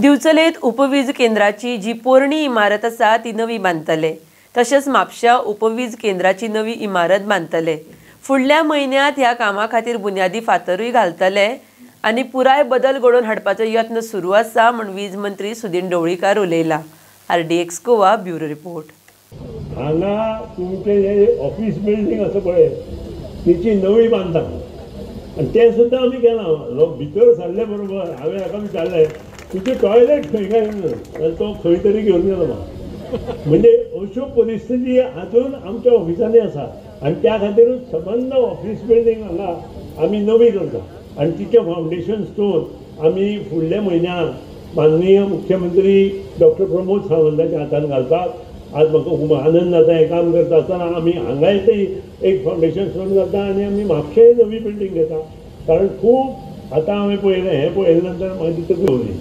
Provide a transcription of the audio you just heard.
दिवचलेत उपवीज केंद्राची जी पोरणी इमारत आसा ती नवी बांदतले। तशेंच म्हापशा उपवीज केंद्राची नवी इमारत बांदतले। फुडल्या म्हयन्यात ह्या कामा खातीर बुन्यादी फातरूय घालतले आनी पुराय बदल घडोवन हाडपाचो यत्न सुरू आसा म्हण वीज मंत्री सुदीन ढवळीकार उलयला। RDX Goa bureau report. हांगा तुमचे हे ऑफिस बिल्डींग आसा पळय तिची नवी बांदता आनी ते सुद्दां आमी केलां। लोक भितर सरले बरोबर हांवें हाका विचारलें तुजें टॉयलेट खंय काय म्हणून तो खंय तरी घेवन गेलो म्हाका। म्हणजे अश्यो परिस्थिती हातून आमच्या ऑफिसांनी आसा आनी त्या खातीरूच संबंद ऑफिस बिल्डींग हांगा आमी नवी करता आनी तिचे फावंडेशन स्टोन आमी फुडल्या म्हयन्याक माननीय मुख्यमंत्री डॉक्टर प्रमोद सावंताच्या हातान घालतात। आज म्हाका खूब आनंद जाता हें काम करता आसतना आमी हांगाय एक फावंडेशन स्टोन घालता आनी आमी म्हापशेंय नवी बिल्डींग घेता। कारण खूब आतां हांवें पळयलें हें पळयले नंतर म्हाजी तकली भरली।